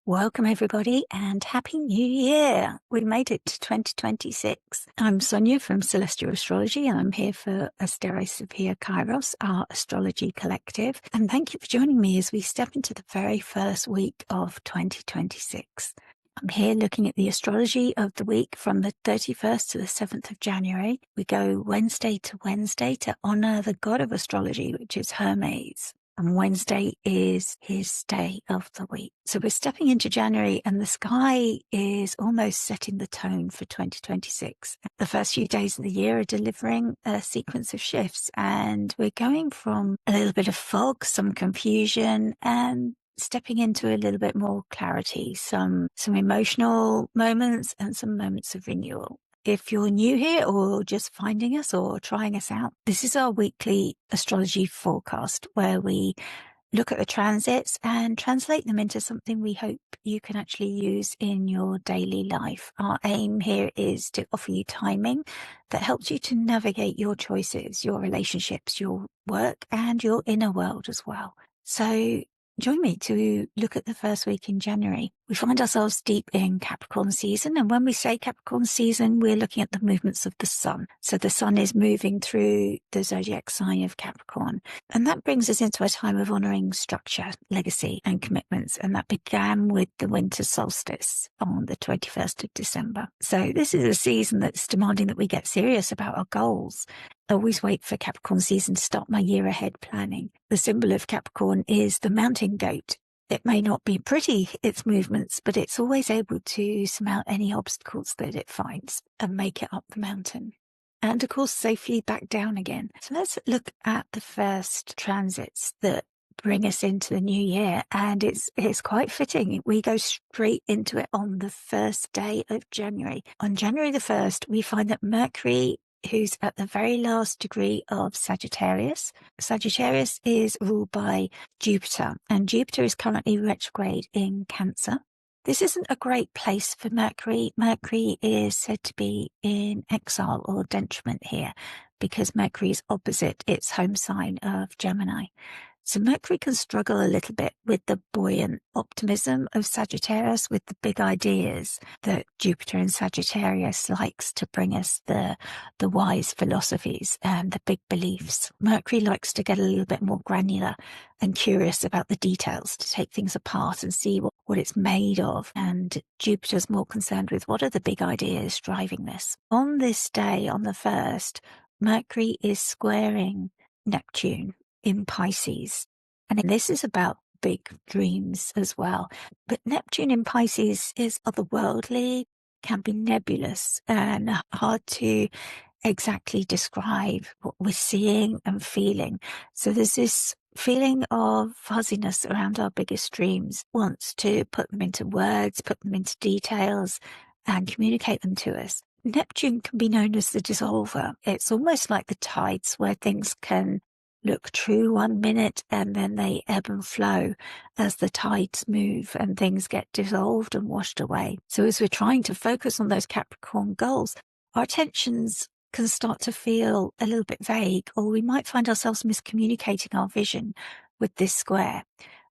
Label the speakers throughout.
Speaker 1: Welcome, everybody, and Happy New Year. We made it to 2026. I'm Sonia from Celestia Astrology, and I'm here for AsteriSofiaKairos, our astrology collective. And thank you for joining me as we step into the very first week of 2026. I'm here looking at the astrology of the week from the 31st to the 7th of January. We go Wednesday to honor the god of astrology, which is Hermes. And Wednesday is his day of the week. So we're stepping into January and the sky is almost setting the tone for 2026. The first few days of the year are delivering a sequence of shifts, and we're going from a little bit of fog, some confusion, and stepping into a little bit more clarity, some emotional moments and some moments of renewal. If you're new here or just finding us or trying us out, this is our weekly astrology forecast where we look at the transits and translate them into something we hope you can actually use in your daily life. Our aim here is to offer you timing that helps you to navigate your choices, your relationships, your work, and your inner world as well. So join me to look at the first week in January. We find ourselves deep in Capricorn season. And when we say Capricorn season, we're looking at the movements of the sun. So the sun is moving through the zodiac sign of Capricorn. And that brings us into a time of honoring structure, legacy, and commitments. And that began with the winter solstice on the 21st of December. So this is a season that's demanding that we get serious about our goals. I always wait for Capricorn season to start my year ahead planning. The symbol of Capricorn is the mountain goat. It may not be pretty, its movements, but it's always able to surmount any obstacles that it finds and make it up the mountain. And of course, safely back down again. So let's look at the first transits that bring us into the new year. And it's quite fitting. We go straight into it on the first day of January. On January the 1st, we find that Mercury, who's at the very last degree of Sagittarius. Sagittarius is ruled by Jupiter, and Jupiter is currently retrograde in Cancer. This isn't a great place for Mercury. Mercury is said to be in exile or detriment here because Mercury is opposite its home sign of Gemini. So Mercury can struggle a little bit with the buoyant optimism of Sagittarius, with the big ideas that Jupiter in Sagittarius likes to bring us, the wise philosophies and the big beliefs. Mercury likes to get a little bit more granular and curious about the details, to take things apart and see what it's made of. And Jupiter's more concerned with what are the big ideas driving this. On this day, on the 1st, Mercury is squaring Neptune in Pisces. And this is about big dreams as well. But Neptune in Pisces is otherworldly, can be nebulous and hard to exactly describe what we're seeing and feeling. So there's this feeling of fuzziness around our biggest dreams, wants to put them into words, put them into details and communicate them to us. Neptune can be known as the dissolver. It's almost like the tides where things can look true 1 minute and then they ebb and flow as the tides move and things get dissolved and washed away. So as we're trying to focus on those Capricorn goals, our attentions can start to feel a little bit vague, or we might find ourselves miscommunicating our vision with this square.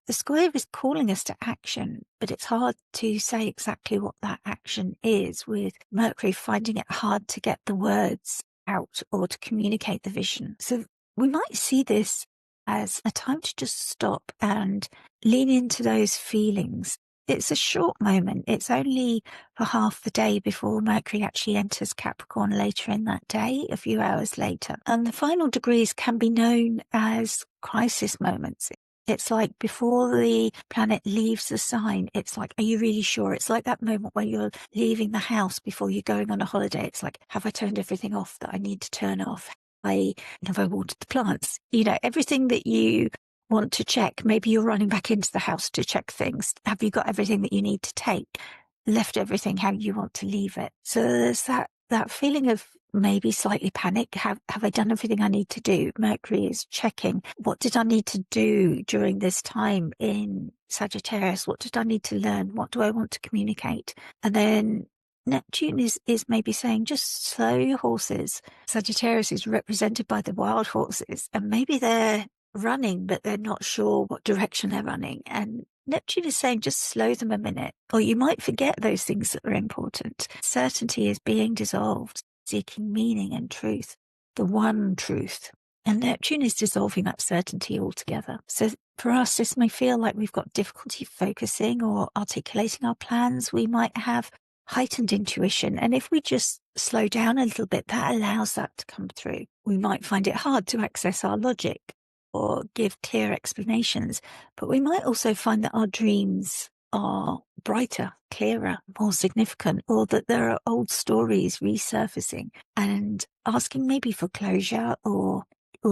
Speaker 1: The square is calling us to action, but it's hard to say exactly what that action is, with Mercury finding it hard to get the words out or to communicate the vision. So we might see this as a time to just stop and lean into those feelings. It's a short moment. It's only for half the day before Mercury actually enters Capricorn later in that day, a few hours later. And the final degrees can be known as crisis moments. It's like before the planet leaves the sign, it's like, are you really sure? It's like that moment when you're leaving the house before you're going on a holiday. It's like, have I turned everything off that I need to turn off? Have I watered the plants? Everything that you want to check. Maybe you're running back into the house to check things. Have you got everything that you need to take? Left everything how you want to leave it? So there's that feeling of maybe slightly panic. Have I done everything I need to do? Mercury is checking. What did I need to do during this time in Sagittarius? What did I need to learn? What do I want to communicate? And then Neptune is maybe saying, just slow your horses. Sagittarius is represented by the wild horses, and maybe they're running, but they're not sure what direction they're running. And Neptune is saying just slow them a minute, or you might forget those things that are important. Certainty is being dissolved, seeking meaning and truth, the one truth. And Neptune is dissolving that certainty altogether. So for us, this may feel like we've got difficulty focusing or articulating our plans. We might have heightened intuition. And if we just slow down a little bit, that allows that to come through. We might find it hard to access our logic or give clear explanations, but we might also find that our dreams are brighter, clearer, more significant, or that there are old stories resurfacing and asking maybe for closure or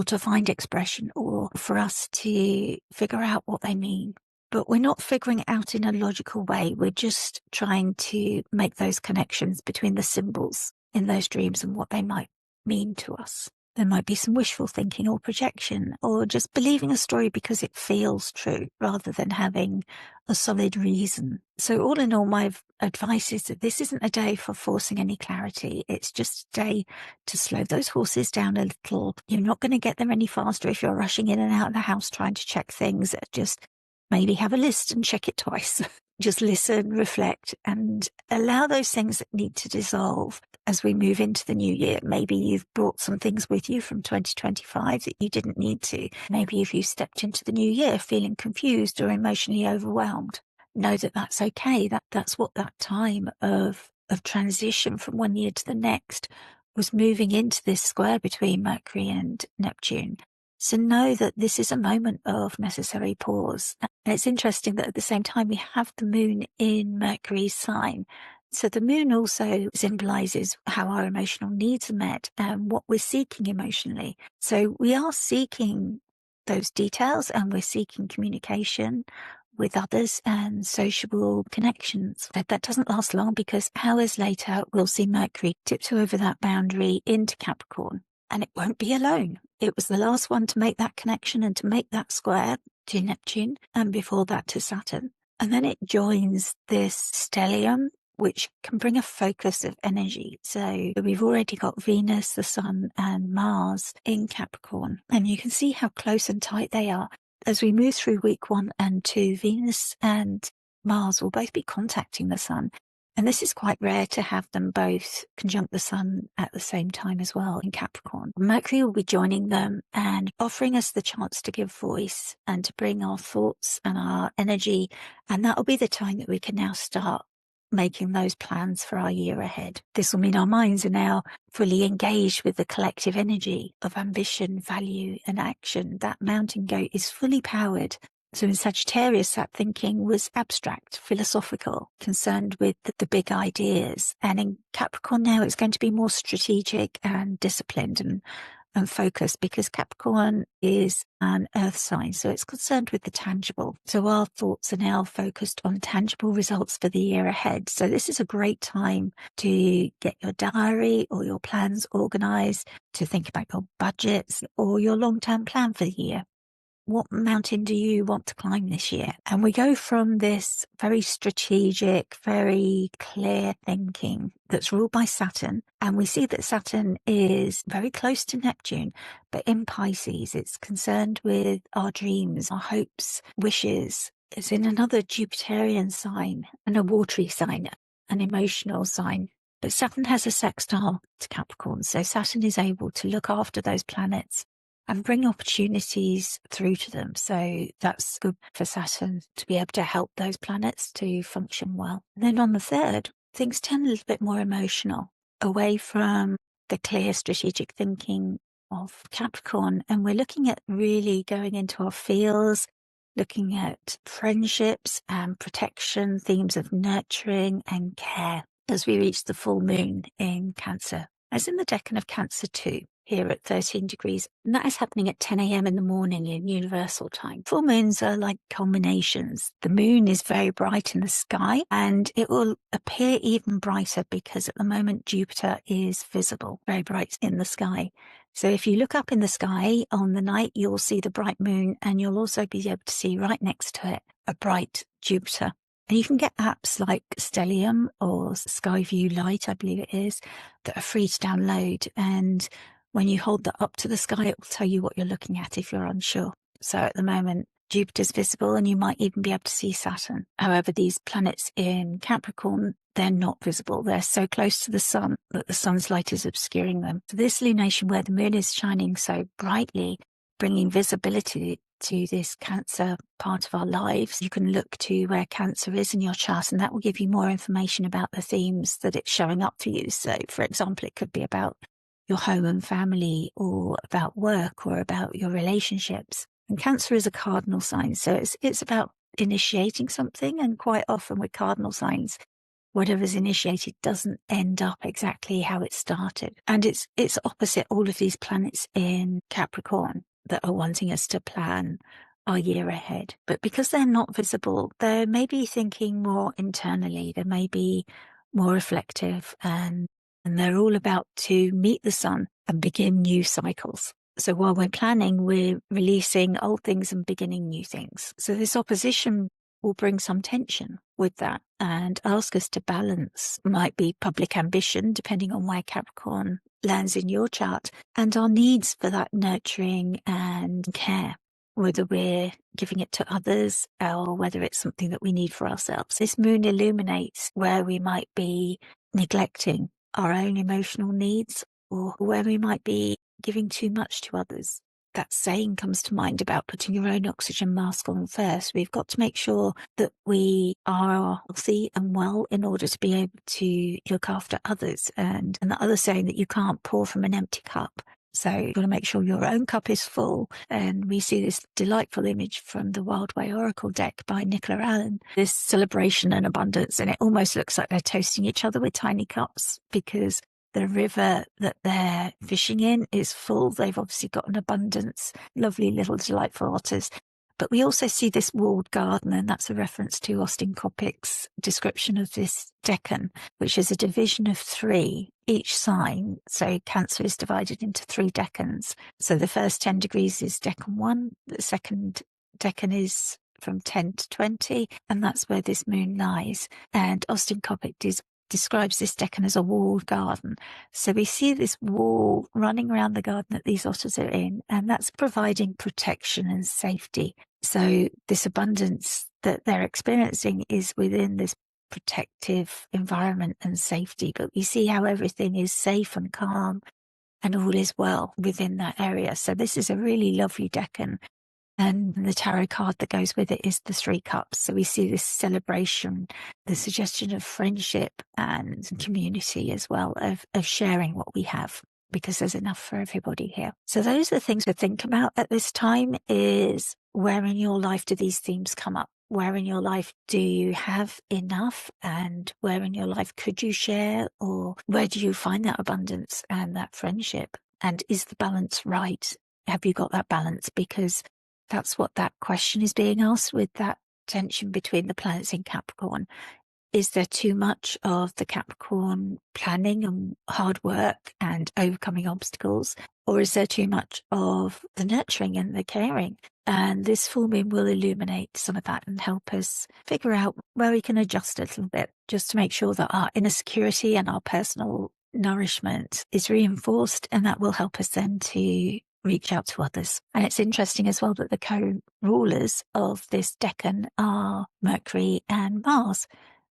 Speaker 1: to find expression or for us to figure out what they mean. But we're not figuring it out in a logical way. We're just trying to make those connections between the symbols in those dreams and what they might mean to us. There might be some wishful thinking or projection or just believing a story because it feels true rather than having a solid reason. So all in all, my advice is that this isn't a day for forcing any clarity. It's just a day to slow those horses down a little. You're not going to get there any faster if you're rushing in and out of the house trying to check things. Just maybe have a list and check it twice. Just listen, reflect, and allow those things that need to dissolve as we move into the new year. Maybe you've brought some things with you from 2025 that you didn't need to. Maybe if you stepped into the new year feeling confused or emotionally overwhelmed, know that that's okay. That's what that time of transition from one year to the next was, moving into this square between Mercury and Neptune. So know that this is a moment of necessary pause. And it's interesting that at the same time we have the moon in Mercury's sign. So the moon also symbolizes how our emotional needs are met and what we're seeking emotionally. So we are seeking those details and we're seeking communication with others and sociable connections. But that doesn't last long because hours later we'll see Mercury tiptoe over that boundary into Capricorn. And it won't be alone. It was the last one to make that connection and to make that square to Neptune, and before that to Saturn. And then it joins this stellium, which can bring a focus of energy. So we've already got Venus, the Sun, and Mars in Capricorn. And you can see how close and tight they are. As we move through week 1 and 2, Venus and Mars will both be contacting the Sun. And this is quite rare to have them both conjunct the Sun at the same time as well in Capricorn. Mercury will be joining them and offering us the chance to give voice and to bring our thoughts and our energy. And that will be the time that we can now start making those plans for our year ahead. This will mean our minds are now fully engaged with the collective energy of ambition, value, and action. That mountain goat is fully powered. So in Sagittarius, that thinking was abstract, philosophical, concerned with the big ideas. And in Capricorn now, it's going to be more strategic and disciplined and focused, because Capricorn is an earth sign. So it's concerned with the tangible. So our thoughts are now focused on tangible results for the year ahead. So this is a great time to get your diary or your plans organized, to think about your budgets or your long-term plan for the year. What mountain do you want to climb this year? And we go from this very strategic, very clear thinking that's ruled by Saturn. And we see that Saturn is very close to Neptune, but in Pisces, it's concerned with our dreams, our hopes, wishes. It's in another Jupiterian sign and a watery sign, an emotional sign. But Saturn has a sextile to Capricorn. So Saturn is able to look after those planets and bring opportunities through to them. So that's good for Saturn to be able to help those planets to function well. And then on the 3rd, things turn a little bit more emotional, away from the clear strategic thinking of Capricorn. And we're looking at really going into our feels, looking at friendships and protection, themes of nurturing and care as we reach the full moon in Cancer. As in the decan of Cancer too, here at 13 degrees. And that is happening at 10 a.m. in the morning in universal time. Full moons are like culminations. The moon is very bright in the sky, and it will appear even brighter because at the moment Jupiter is visible, very bright in the sky. So if you look up in the sky on the night, you'll see the bright moon, and you'll also be able to see right next to it a bright Jupiter. And you can get apps like Stellium or Skyview Light, I believe it is, that are free to download. And when you hold that up to the sky, it will tell you what you're looking at if you're unsure. So at the moment, Jupiter's visible and you might even be able to see Saturn. However, these planets in Capricorn, they're not visible. They're so close to the sun that the sun's light is obscuring them. So this lunation where the moon is shining so brightly, bringing visibility to this Cancer part of our lives, you can look to where Cancer is in your chart, and that will give you more information about the themes that it's showing up for you. So, for example, it could be about your home and family, or about work, or about your relationships. And Cancer is a cardinal sign, so it's about initiating something, and quite often with cardinal signs, whatever's initiated doesn't end up exactly how it started. And it's opposite all of these planets in Capricorn that are wanting us to plan our year ahead. But because they're not visible, they may be thinking more internally. They may be more reflective, and they're all about to meet the sun and begin new cycles. So while we're planning, we're releasing old things and beginning new things. So this opposition will bring some tension with that and ask us to balance. Might be public ambition, depending on where Capricorn lands in your chart, and our needs for that nurturing and care, whether we're giving it to others or whether it's something that we need for ourselves. This moon illuminates where we might be neglecting our own emotional needs, or where we might be giving too much to others. That saying comes to mind about putting your own oxygen mask on first. We've got to make sure that we are healthy and well in order to be able to look after others. And the other saying that you can't pour from an empty cup. So you've got to make sure your own cup is full. And we see this delightful image from the Wild Way Oracle deck by Nicola Allen, this celebration and abundance. And it almost looks like they're toasting each other with tiny cups, because the river that they're fishing in is full. They've obviously got an abundance, lovely little delightful otters. But we also see this walled garden, and that's a reference to Austin Coppock's description of this decan, which is a division of 3, each sign. So Cancer is divided into 3 decans. So the first 10 degrees is decan 1, the second decan is from 10 to 20, and that's where this moon lies. And Austin Coppock describes this decan as a walled garden. So we see this wall running around the garden that these otters are in, and that's providing protection and safety. So this abundance that they're experiencing is within this protective environment and safety, but we see how everything is safe and calm and all is well within that area. So this is a really lovely decan. And the tarot card that goes with it is the 3 cups. So we see this celebration, the suggestion of friendship and community as well, of sharing what we have, because there's enough for everybody here. So those are the things to think about at this time. Is where in your life do these themes come up? Where in your life do you have enough, and where in your life could you share, or where do you find that abundance and that friendship? And is the balance right? Have you got that balance? Because that's what that question is being asked with that tension between the planets in Capricorn. Is there too much of the Capricorn planning and hard work and overcoming obstacles? Or is there too much of the nurturing and the caring? And this full moon will illuminate some of that and help us figure out where we can adjust a little bit, just to make sure that our inner security and our personal nourishment is reinforced, and that will help us then to reach out to others. And it's interesting as well that the co-rulers of this decan are Mercury and Mars.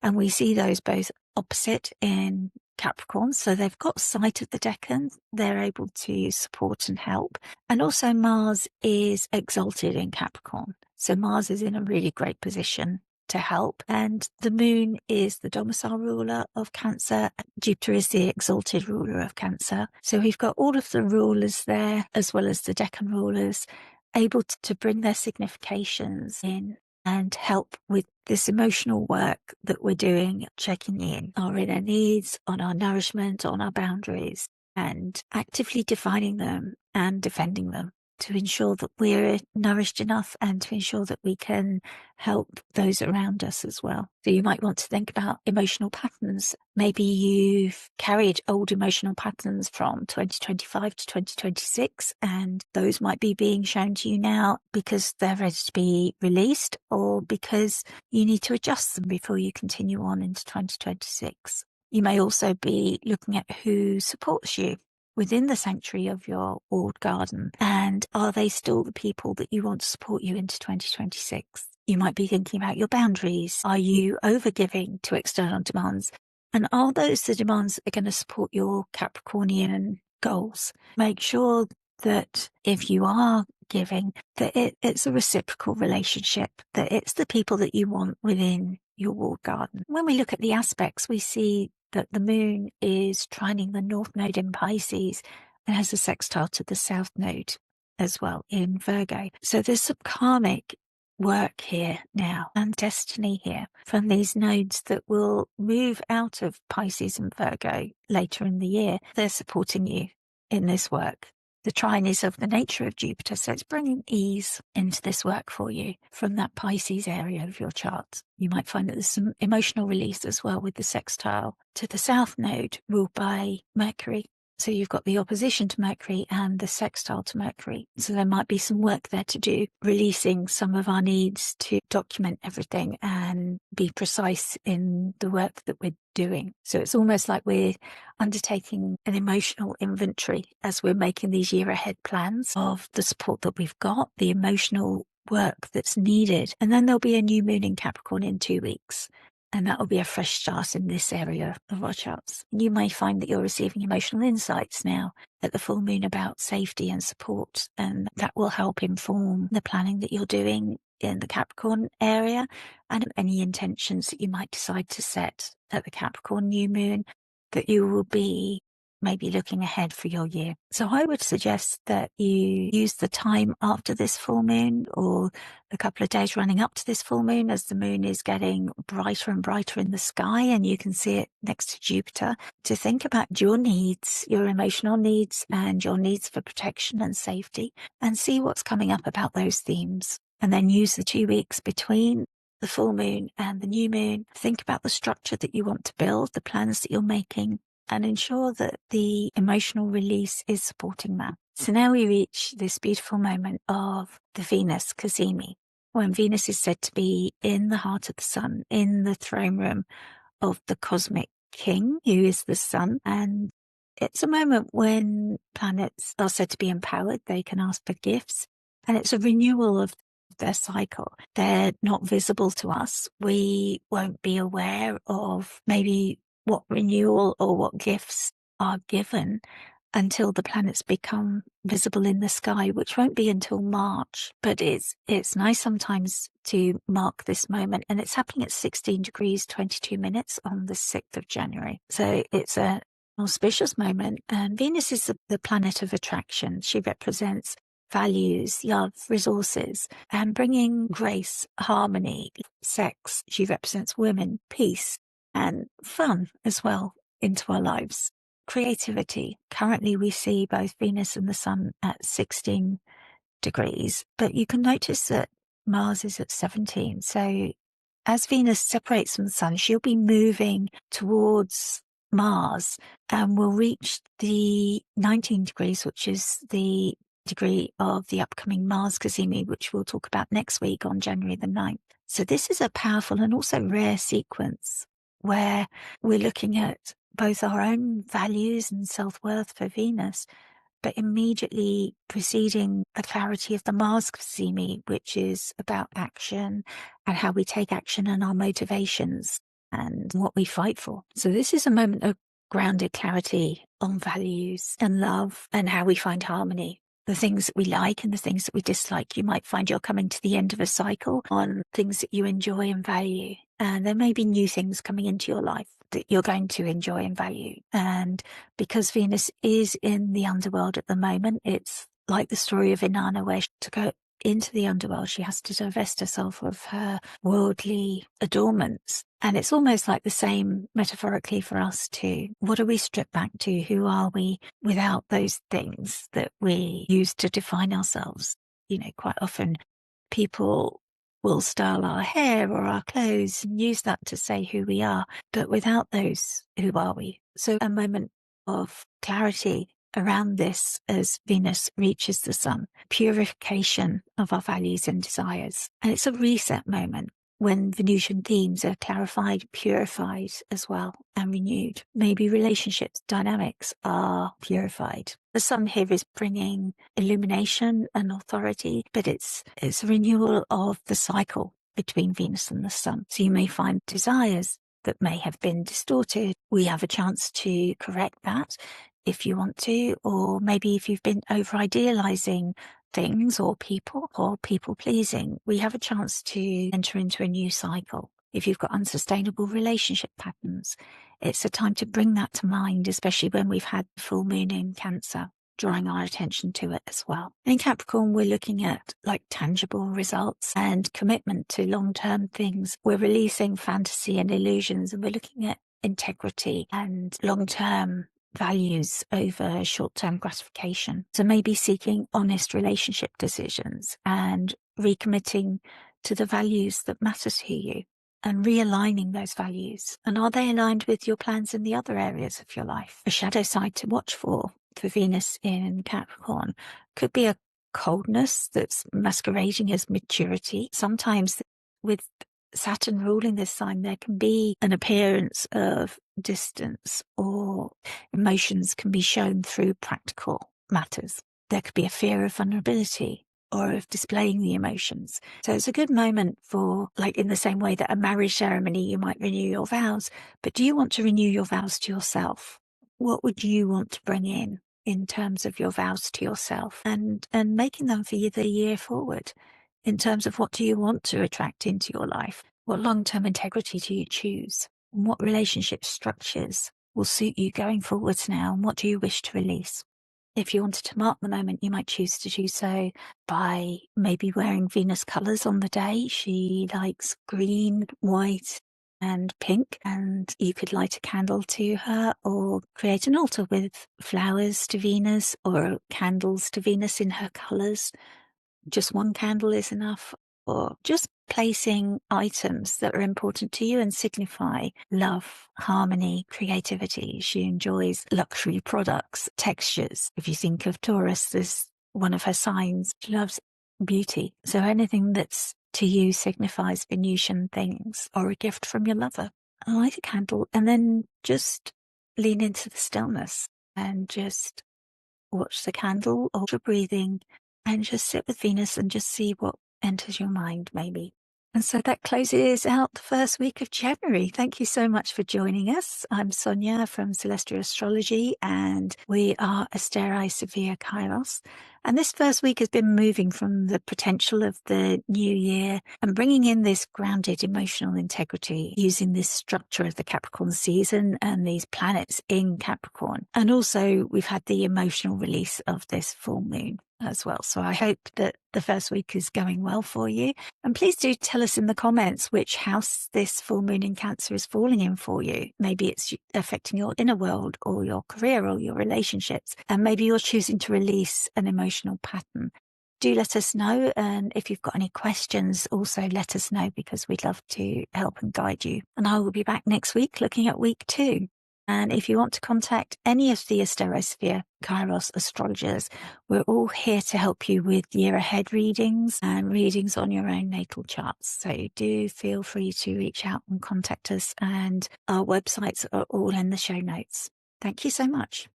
Speaker 1: And we see those both opposite in Capricorn. So they've got sight of the decan. They're able to support and help. And also Mars is exalted in Capricorn. So Mars is in a really great position to help. And the moon is the domicile ruler of Cancer. Jupiter is the exalted ruler of Cancer. So we've got all of the rulers there, as well as the decan rulers, able to bring their significations in and help with this emotional work that we're doing, checking in our inner needs, on our nourishment, on our boundaries, and actively defining them and defending them, to ensure that we're nourished enough and to ensure that we can help those around us as well. So you might want to think about emotional patterns. Maybe you've carried old emotional patterns from 2025 to 2026, and those might be being shown to you now because they're ready to be released, or because you need to adjust them before you continue on into 2026. You may also be looking at who supports you within the sanctuary of your walled garden? And are they still the people that you want to support you into 2026? You might be thinking about your boundaries. Are you over-giving to external demands? And are those the demands that are going to support your Capricornian goals? Make sure that if you are giving, that it's a reciprocal relationship, that it's the people that you want within your walled garden. When we look at the aspects, we see that the moon is trining the north node in Pisces and has a sextile to the south node as well in Virgo. So there's some karmic work here now and destiny here from these nodes that will move out of Pisces and Virgo later in the year. They're supporting you in this work. The trine is of the nature of Jupiter, so it's bringing ease into this work for you from that Pisces area of your chart. You might find that there's some emotional release as well with the sextile to the south node ruled by Mercury. So you've got the opposition to Mercury and the sextile to Mercury. So there might be some work there to do, releasing some of our needs to document everything and be precise in the work that we're doing. So it's almost like we're undertaking an emotional inventory as we're making these year ahead plans of the support that we've got, the emotional work that's needed. And then there'll be a new moon in Capricorn in 2 weeks. And that will be a fresh start in this area of our charts. You may find that you're receiving emotional insights now at the full moon about safety and support, and that will help inform the planning that you're doing in the Capricorn area and any intentions that you might decide to set at the Capricorn new moon, that you will be maybe looking ahead for your year. So I would suggest that you use the time after this full moon or a couple of days running up to this full moon as the moon is getting brighter and brighter in the sky and you can see it next to Jupiter, to think about your needs, your emotional needs and your needs for protection and safety, and see what's coming up about those themes. And then use the 2 weeks between the full moon and the new moon. Think about the structure that you want to build, the plans that you're making, and ensure that the emotional release is supporting that. So now we reach this beautiful moment of the Venus Kazemi, when Venus is said to be in the heart of the sun, in the throne room of the cosmic king, who is the sun. And it's a moment when planets are said to be empowered. They can ask for gifts, and it's a renewal of their cycle. They're not visible to us. We won't be aware of maybe what renewal or what gifts are given until the planets become visible in the sky, which won't be until March. But it's nice sometimes to mark this moment, and it's happening at 16 degrees 22 minutes on the 6th of January. So it's an auspicious moment, and Venus is the planet of attraction. She represents values, love, resources, and bringing grace, harmony, sex. She represents women, peace, and fun as well into our lives. Creativity. Currently we see both Venus and the Sun at 16 degrees, but you can notice that Mars is at 17. So as Venus separates from the Sun, she'll be moving towards Mars and will reach the 19 degrees, which is the degree of the upcoming Mars Kazemi, which we'll talk about next week on January the 9th. So this is a powerful and also rare sequence where we're looking at both our own values and self-worth for Venus, but immediately preceding the clarity of the Mars Kazemi, which is about action and how we take action and our motivations and what we fight for. So this is a moment of grounded clarity on values and love and how we find harmony. The things that we like and the things that we dislike. You might find you're coming to the end of a cycle on things that you enjoy and value. And there may be new things coming into your life that you're going to enjoy and value. And because Venus is in the underworld at the moment, it's like the story of Inanna, where to go into the underworld, she has to divest herself of her worldly adornments. And it's almost like the same metaphorically for us too. What are we stripped back to? Who are we without those things that we use to define ourselves? You know, quite often people will style our hair or our clothes and use that to say who we are. But without those, who are we? So a moment of clarity around this as Venus reaches the Sun, purification of our values and desires. And it's a reset moment. when Venusian themes are clarified, purified as well, and renewed. Maybe relationships dynamics are purified. The sun here is bringing illumination and authority, but it's a renewal of the cycle between Venus and the sun. So you may find desires that may have been distorted. We have a chance to correct that if you want to, or maybe if you've been over-idealizing things or people pleasing, we have a chance to enter into a new cycle. If you've got unsustainable relationship patterns, it's a time to bring that to mind, especially when we've had the full moon in Cancer, drawing our attention to it as well. In Capricorn, we're looking at like tangible results and commitment to long-term things. We're releasing fantasy and illusions, and we're looking at integrity and long-term values over short-term gratification. So maybe seeking honest relationship decisions and recommitting to the values that matter to you and realigning those values. And are they aligned with your plans in the other areas of your life? A shadow side to watch for Venus in Capricorn could be a coldness that's masquerading as maturity. Sometimes with Saturn ruling this sign, there can be an appearance of distance, or emotions can be shown through practical matters. There could be a fear of vulnerability or of displaying the emotions. So it's a good moment for, like in the same way that a marriage ceremony, you might renew your vows, but do you want to renew your vows to yourself? What would you want to bring in terms of your vows to yourself, and making them for you the year forward? In terms of what do you want to attract into your life? What long-term integrity do you choose? And what relationship structures will suit you going forwards now? And what do you wish to release? If you wanted to mark the moment, you might choose to do so by maybe wearing Venus colors on the day. She likes green, white, and pink, and you could light a candle to her or create an altar with flowers to Venus or candles to Venus in her colors. Just one candle is enough, or just placing items that are important to you and signify love, harmony, creativity. She enjoys luxury products, textures. If you think of Taurus as one of her signs, she loves beauty. So anything that's to you signifies Venusian things or a gift from your lover. Light a candle and then just lean into the stillness and just watch the candle or your breathing, and just sit with Venus and just see what enters your mind, maybe. And so that closes out the first week of January. Thank you so much for joining us. I'm Sonia from Celestia Astrology, and we are AsteriSofiaKairos. And this first week has been moving from the potential of the new year and bringing in this grounded emotional integrity using this structure of the Capricorn season and these planets in Capricorn. And also we've had the emotional release of this full moon as well. So I hope that the first week is going well for you. And please do tell us in the comments which house this full moon in Cancer is falling in for you. Maybe it's affecting your inner world or your career or your relationships. And maybe you're choosing to release an emotional pattern. Do let us know. And if you've got any questions, also let us know, because we'd love to help and guide you. And I will be back next week looking at week 2. And if you want to contact any of the AsteriSofiaKairos astrologers, we're all here to help you with year ahead readings and readings on your own natal charts. So do feel free to reach out and contact us, and our websites are all in the show notes. Thank you so much.